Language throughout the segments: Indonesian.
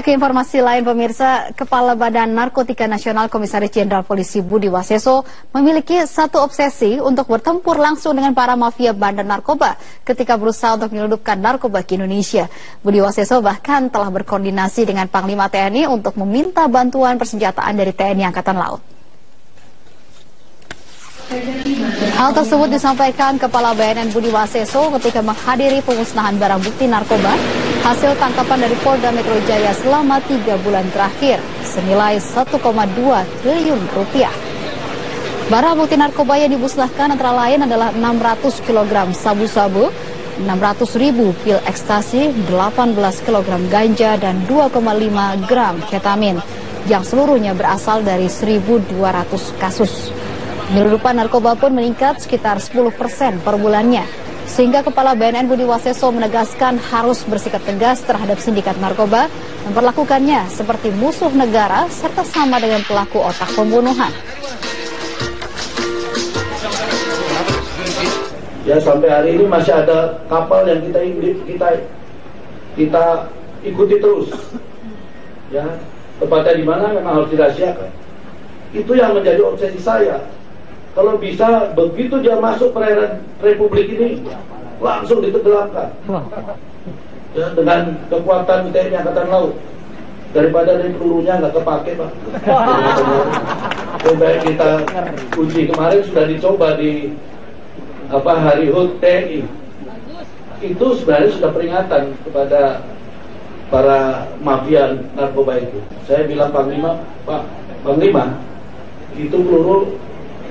Ke informasi lain pemirsa, Kepala Badan Narkotika Nasional Komisaris Jenderal Polisi Budi Waseso memiliki satu obsesi untuk bertempur langsung dengan para mafia bandar narkoba ketika berusaha untuk menyelundupkan narkoba ke Indonesia. Budi Waseso bahkan telah berkoordinasi dengan Panglima TNI untuk meminta bantuan persenjataan dari TNI Angkatan Laut. Hal tersebut disampaikan Kepala BNN Budi Waseso ketika menghadiri pemusnahan barang bukti narkoba hasil tangkapan dari Polda Metro Jaya selama 3 bulan terakhir senilai 1,2 triliun rupiah. Barang bukti narkoba yang dimusnahkan antara lain adalah 600 kg sabu-sabu, 600.000 pil ekstasi, 18 kg ganja, dan 2,5 gram ketamin yang seluruhnya berasal dari 1.200 kasus. Penyelundupan narkoba pun meningkat sekitar 10% per bulannya, sehingga Kepala BNN Budi Waseso menegaskan harus bersikap tegas terhadap sindikat narkoba, memperlakukannya seperti musuh negara serta sama dengan pelaku otak pembunuhan. Ya, sampai hari ini masih ada kapal yang kita ikuti terus. Ya, tepatnya di mana memang harus dirahasiakan. Itu yang menjadi obsesi saya. Kalau bisa begitu dia masuk perairan Republik ini langsung ditenggelamkan. Ya, dengan kekuatan TNI Angkatan Laut. Daripada dari pelurunya nggak kepake, Pak. Lebih baik kita uji. Kemarin sudah dicoba di Hari HUT TNI. Itu sebenarnya sudah peringatan kepada para mafia narkoba itu. Saya bilang Panglima, Pak Panglima, itu peluru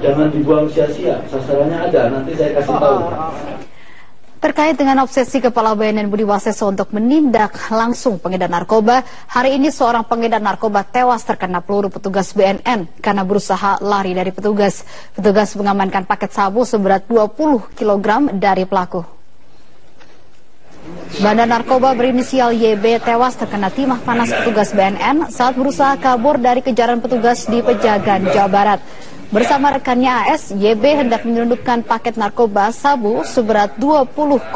jangan dibuang sia-sia, sasarannya ada, nanti saya kasih tahu. Terkait dengan obsesi Kepala BNN Budi Waseso untuk menindak langsung pengedar narkoba, hari ini seorang pengedar narkoba tewas terkena peluru petugas BNN karena berusaha lari dari petugas. Petugas mengamankan paket sabu seberat 20 kg dari pelaku. Bandar narkoba berinisial YB tewas terkena timah panas petugas BNN saat berusaha kabur dari kejaran petugas di Pejagan, Jawa Barat. Bersama rekannya AS, YB hendak menyelundupkan paket narkoba sabu seberat 20,4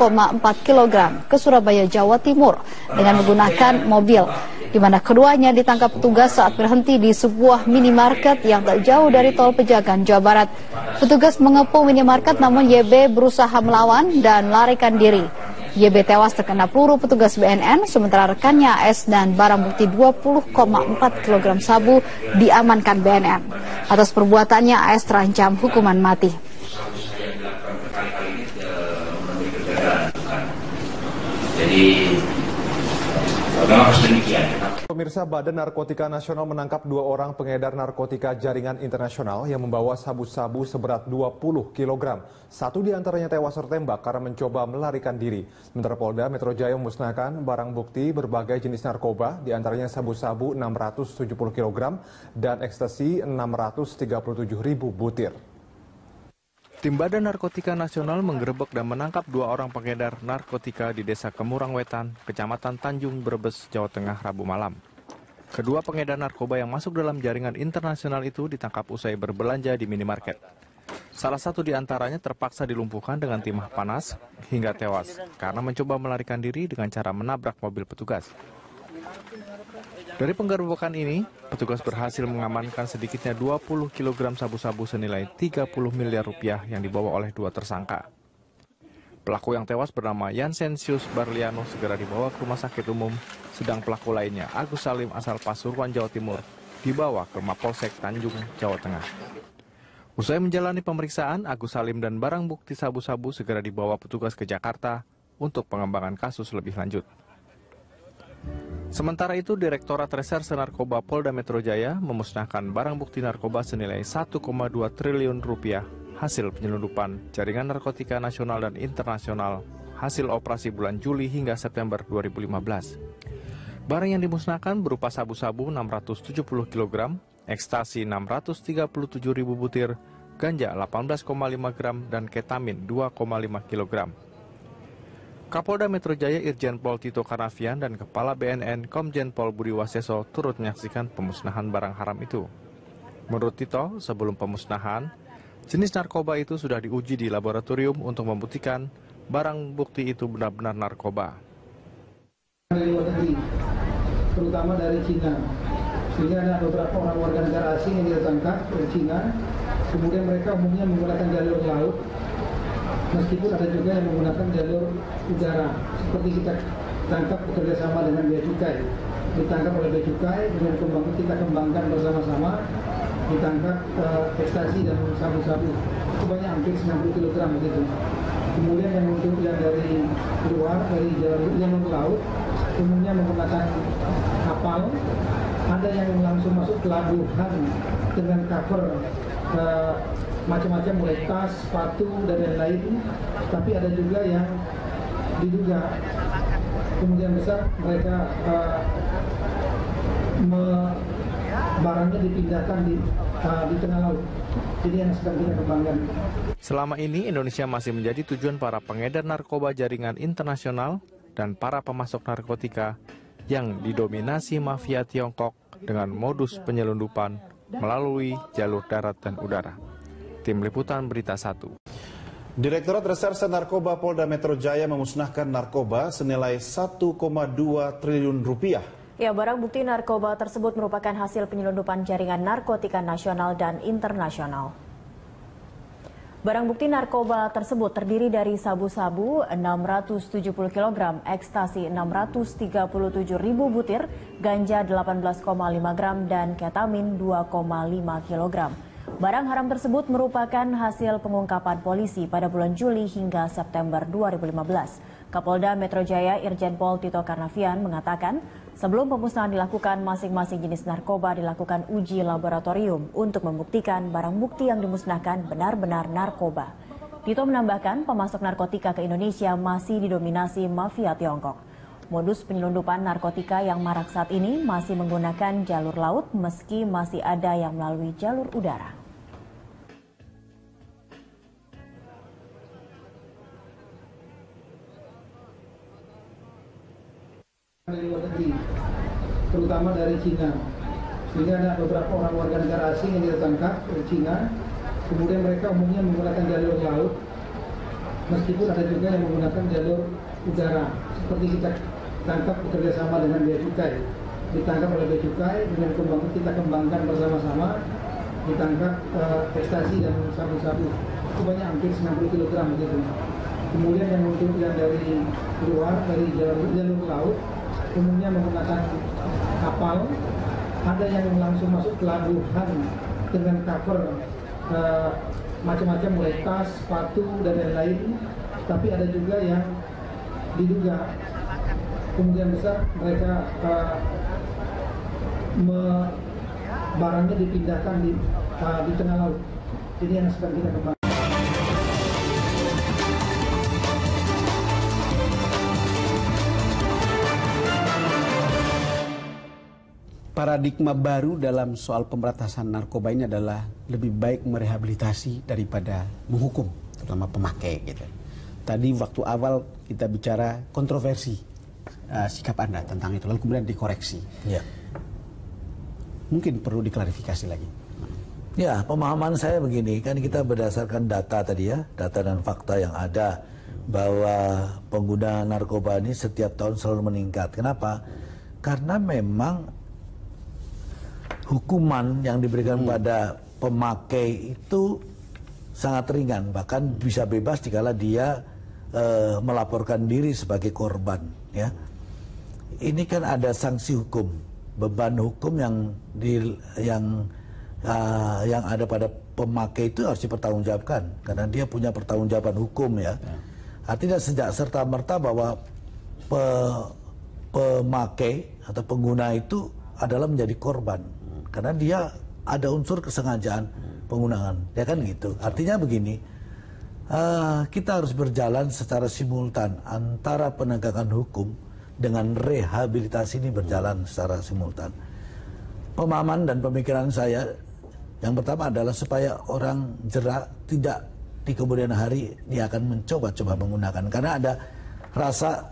kg ke Surabaya, Jawa Timur dengan menggunakan mobil, di mana keduanya ditangkap petugas saat berhenti di sebuah minimarket yang tak jauh dari tol Pejagan, Jawa Barat. Petugas mengepung minimarket namun YB berusaha melawan dan melarikan diri. YB tewas terkena peluru petugas BNN, sementara rekannya AS dan barang bukti 20,4 kg sabu diamankan BNN. Atas perbuatannya AS terancam hukuman mati. Jadi memang harus demikian. Pemirsa, Badan Narkotika Nasional menangkap 2 orang pengedar narkotika jaringan internasional yang membawa sabu-sabu seberat 20 kg. Satu di antaranya tewas tertembak karena mencoba melarikan diri. Sementara Polda Metro Jaya memusnahkan barang bukti berbagai jenis narkoba, di antaranya sabu-sabu 670 kg dan ekstasi 637.000 butir. Tim Badan Narkotika Nasional menggerebek dan menangkap 2 orang pengedar narkotika di Desa Kemurang Wetan, Kecamatan Tanjung, Brebes, Jawa Tengah, Rabu malam. Kedua pengedar narkoba yang masuk dalam jaringan internasional itu ditangkap usai berbelanja di minimarket. Salah satu di antaranya terpaksa dilumpuhkan dengan timah panas hingga tewas karena mencoba melarikan diri dengan cara menabrak mobil petugas. Dari penggerebekan ini, petugas berhasil mengamankan sedikitnya 20 kg sabu-sabu senilai 30 miliar rupiah yang dibawa oleh 2 tersangka. Pelaku yang tewas bernama Yansensius Barliano segera dibawa ke rumah sakit umum, sedang pelaku lainnya Agus Salim asal Pasuruan, Jawa Timur, dibawa ke Mapolsek Tanjung, Jawa Tengah. Usai menjalani pemeriksaan, Agus Salim dan barang bukti sabu-sabu segera dibawa petugas ke Jakarta untuk pengembangan kasus lebih lanjut. Sementara itu, Direktorat Reserse Narkoba Polda Metro Jaya memusnahkan barang bukti narkoba senilai 1,2 triliun rupiah hasil penyelundupan jaringan narkotika nasional dan internasional hasil operasi bulan Juli hingga September 2015. Barang yang dimusnahkan berupa sabu-sabu 670 kg, ekstasi 637.000 butir, ganja 18,5 gram, dan ketamin 2,5 kg. Kapolda Metro Jaya Irjen Pol Tito Karnavian dan Kepala BNN Komjen Pol Budi Waseso turut menyaksikan pemusnahan barang haram itu. Menurut Tito, sebelum pemusnahan, jenis narkoba itu sudah diuji di laboratorium untuk membuktikan barang bukti itu benar-benar narkoba. terutama dari Cina. Sehingga ada beberapa orang warga negara asing yang ditangkap dari Cina. Kemudian mereka umumnya menggunakan jalur laut, meskipun ada juga yang menggunakan jalur udara. Seperti kita tangkap bekerjasama dengan Bea Cukai. Ditangkap oleh Bea Cukai, kemudian kita kembangkan bersama-sama, ditangkap ekstasi dan sabu-sabu. Itu banyak, hampir 90 kg begitu. Kemudian yang untuk yang dari luar, dari jalur laut, umumnya menggunakan kapal. Ada yang langsung masuk pelabuhan dengan cover macam-macam, mulai tas, sepatu, dan lain-lain. Tapi ada juga yang diduga kemungkinan besar mereka barangnya dipindahkan di tengah laut. Jadi yang sedang kita kembangkan. Selama ini Indonesia masih menjadi tujuan para pengedar narkoba jaringan internasional dan para pemasok narkotika yang didominasi mafia Tiongkok dengan modus penyelundupan melalui jalur darat dan udara. Tim Liputan Berita 1. Direktorat Reserse Narkoba Polda Metro Jaya memusnahkan narkoba senilai 1,2 triliun rupiah. Ya, barang bukti narkoba tersebut merupakan hasil penyelundupan jaringan narkotika nasional dan internasional. Barang bukti narkoba tersebut terdiri dari sabu-sabu 670 kg, ekstasi 637.000 butir, ganja 18,5 gram, dan ketamin 2,5 kg. Barang haram tersebut merupakan hasil pengungkapan polisi pada bulan Juli hingga September 2015. Kapolda Metro Jaya Irjen Pol Tito Karnavian mengatakan, sebelum pemusnahan dilakukan, masing-masing jenis narkoba dilakukan uji laboratorium untuk membuktikan barang bukti yang dimusnahkan benar-benar narkoba. Tito menambahkan, pemasok narkotika ke Indonesia masih didominasi mafia Tiongkok. Modus penyelundupan narkotika yang marak saat ini masih menggunakan jalur laut, meski masih ada yang melalui jalur udara. Dari luar negeri, terutama dari Cina. Sehingga ada beberapa orang warga negara asing yang ditangkap dari Cina. Kemudian mereka umumnya menggunakan jalur laut, meskipun ada juga yang menggunakan jalur udara. Seperti kita tangkap bekerjasama dengan Bea Cukai. Ditangkap oleh Bea Cukai, dengan kita kembangkan bersama-sama, ditangkap ekstasi dan sabu-sabu. Itu banyak, hampir 90 kg begitu. Kemudian yang untuk yang dari luar, dari jalur laut, umumnya menggunakan kapal. Ada yang langsung masuk pelabuhan dengan cover macam-macam, mulai tas, sepatu, dan lain-lain. Tapi ada juga yang diduga kemungkinan besar mereka barangnya dipindahkan di tengah laut. Jadi yang sedang kita kembangkan. Paradigma baru dalam soal pemberantasan narkoba ini adalah lebih baik merehabilitasi daripada menghukum, terutama pemakai gitu. Tadi waktu awal kita bicara kontroversi sikap Anda tentang itu, lalu kemudian dikoreksi. Ya. Mungkin perlu diklarifikasi lagi. Ya, pemahaman saya begini, kan kita berdasarkan data tadi ya, data dan fakta yang ada bahwa pengguna narkoba ini setiap tahun selalu meningkat. Kenapa? Karena memang hukuman yang diberikan pada pemakai itu sangat ringan, bahkan bisa bebas dikala dia melaporkan diri sebagai korban, ya. Ini kan ada sanksi hukum, beban hukum yang ada pada pemakai itu harus dipertanggungjawabkan karena dia punya pertanggungjawaban hukum, ya. Artinya sejak serta-merta bahwa pemakai atau pengguna itu adalah menjadi korban karena dia ada unsur kesengajaan penggunaan, ya kan gitu. Artinya begini, kita harus berjalan secara simultan antara penegakan hukum dengan rehabilitasi, ini berjalan secara simultan. Pemahaman dan pemikiran saya yang pertama adalah supaya orang jerak tidak di kemudian hari dia akan mencoba-coba menggunakan, karena ada rasa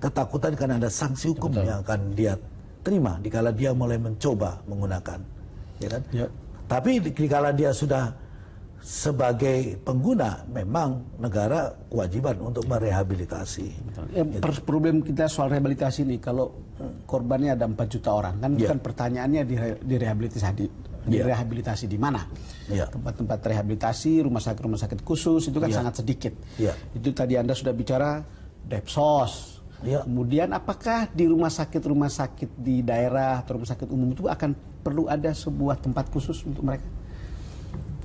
ketakutan karena ada sanksi hukum yang akan dia terima dikala dia mulai mencoba menggunakan, ya kan? Ya. Tapi dikala dia sudah sebagai pengguna, memang negara kewajiban untuk merehabilitasi. Problem kita soal rehabilitasi ini, kalau korbannya ada 4 juta orang. Kan bukan pertanyaannya direhabilitasi di mana? Tempat-tempat rehabilitasi, rumah sakit khusus itu kan sangat sedikit. Itu tadi Anda sudah bicara Depsos. Kemudian apakah di rumah sakit di daerah atau rumah sakit umum itu akan perlu ada sebuah tempat khusus untuk mereka?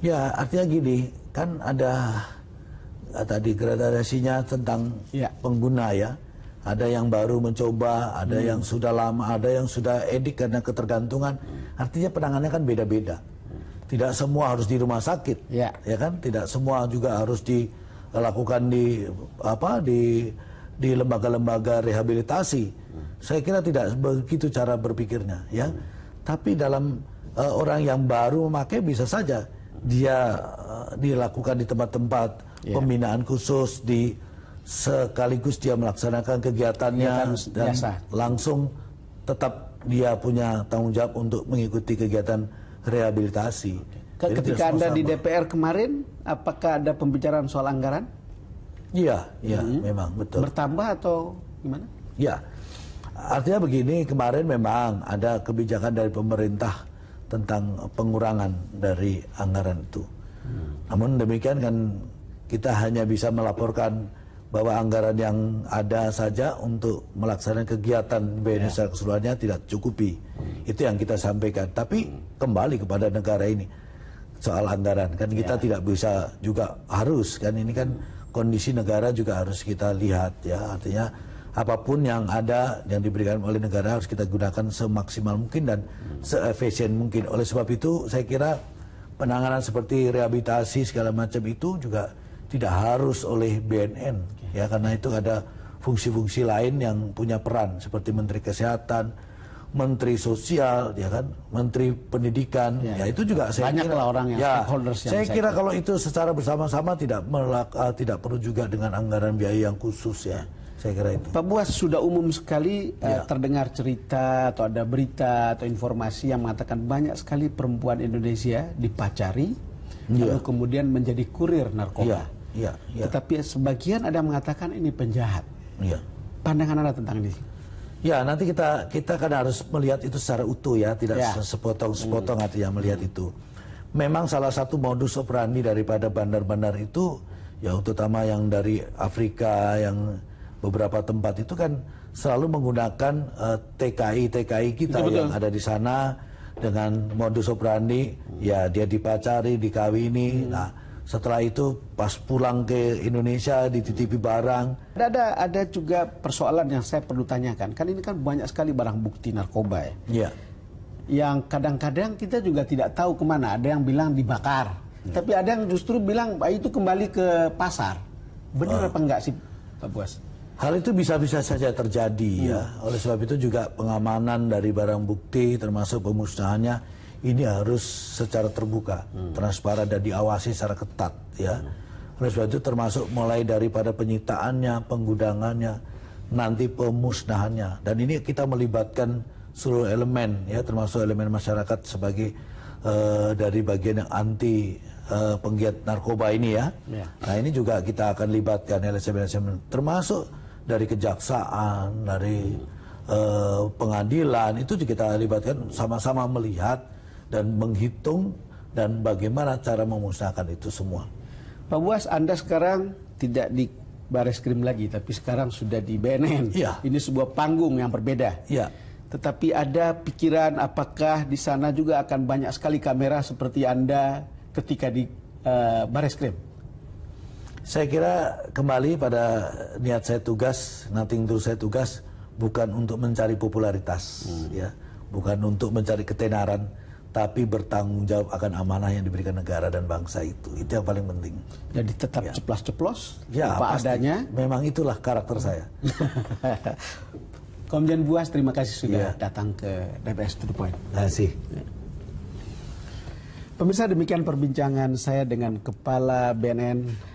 Ya, artinya gini, kan ada tadi gradasinya tentang pengguna ya. Ada yang baru mencoba, ada yang sudah lama, ada yang sudah edik karena ketergantungan. Artinya penanganannya kan beda-beda. Tidak semua harus di rumah sakit, ya kan? Tidak semua juga harus dilakukan di lembaga-lembaga rehabilitasi. Saya kira tidak begitu cara berpikirnya, ya. Tapi dalam orang yang baru memakai bisa saja dia dilakukan di tempat-tempat pembinaan khusus, sekaligus dia melaksanakan kegiatannya dan langsung tetap dia punya tanggung jawab untuk mengikuti kegiatan rehabilitasi. Ketika Anda di DPR kemarin, apakah ada pembicaraan soal anggaran? Iya, memang betul. Bertambah atau gimana? Ya, artinya begini, kemarin memang ada kebijakan dari pemerintah tentang pengurangan dari anggaran itu. Namun demikian kan kita hanya bisa melaporkan bahwa anggaran yang ada saja untuk melaksanakan kegiatan BNN secara keseluruhannya tidak cukupi. Itu yang kita sampaikan. Tapi kembali kepada negara ini soal anggaran, kan kita tidak bisa juga harus, kan ini kan kondisi negara juga harus kita lihat, ya. Artinya apapun yang ada yang diberikan oleh negara harus kita gunakan semaksimal mungkin dan seefisien mungkin. Oleh sebab itu saya kira penanganan seperti rehabilitasi segala macam itu juga tidak harus oleh BNN, ya, karena itu ada fungsi-fungsi lain yang punya peran seperti Menteri Kesehatan, Menteri Sosial, ya kan, Menteri Pendidikan, ya itu juga saya kira orang yang stakeholders yang saya kira kalau itu secara bersama-sama tidak perlu juga dengan anggaran biaya yang khusus, ya. Saya kira itu. Pak Buas, sudah umum sekali terdengar cerita atau ada berita atau informasi yang mengatakan banyak sekali perempuan Indonesia dipacari lalu kemudian menjadi kurir narkoba. Tetapi sebagian ada yang mengatakan ini penjahat. Pandangan Anda tentang ini? Ya, nanti kita kan harus melihat itu secara utuh, ya, tidak sepotong-sepotong artinya melihat itu. Memang salah satu modus operandi daripada bandar-bandar itu, ya terutama yang dari Afrika, yang beberapa tempat itu kan selalu menggunakan TKI kita yang ada di sana dengan modus operandi, ya dia dipacari, dikawini, setelah itu pas pulang ke Indonesia dititipi barang. Ada juga persoalan yang saya perlu tanyakan. Kan ini kan banyak sekali barang bukti narkoba, ya. Yang kadang-kadang kita juga tidak tahu kemana. Ada yang bilang dibakar, tapi ada yang justru bilang itu kembali ke pasar. Benar apa enggak sih, Pak Buas? Hal itu bisa-bisa saja terjadi, ya. Oleh sebab itu juga pengamanan dari barang bukti termasuk pemusnahannya ini harus secara terbuka, transparan dan diawasi secara ketat, ya. Oleh sebab itu termasuk mulai daripada penyitaannya, penggudangannya, nanti pemusnahannya. Dan ini kita melibatkan seluruh elemen, ya, termasuk elemen masyarakat sebagai dari bagian yang anti penggiat narkoba ini, ya. Nah ini juga kita akan libatkan LSM, termasuk dari kejaksaan, dari pengadilan, itu juga kita libatkan sama-sama melihat dan menghitung dan bagaimana cara memusnahkan itu semua. Pak Buas, Anda sekarang tidak di Bareskrim lagi, tapi sekarang sudah di BNN. Ini sebuah panggung yang berbeda. Tetapi ada pikiran apakah di sana juga akan banyak sekali kamera seperti Anda ketika di Bareskrim? Saya kira kembali pada niat saya tugas, nothing tulus saya tugas, bukan untuk mencari popularitas, ya, bukan untuk mencari ketenaran, tapi bertanggung jawab akan amanah yang diberikan negara dan bangsa itu. Itu yang paling penting. Jadi tetap ceplas-ceplos, apa pasti adanya. Memang itulah karakter saya. Komjen Buas, terima kasih sudah datang ke DBS To The Point. Terima kasih. Pemirsa, demikian perbincangan saya dengan Kepala BNN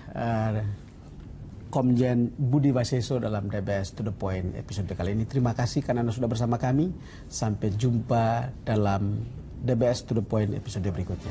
Komjen Budi Waseso dalam DBS To The Point episode kali ini. Terima kasih karena Anda sudah bersama kami. Sampai jumpa dalam DBS To The Point episode berikutnya.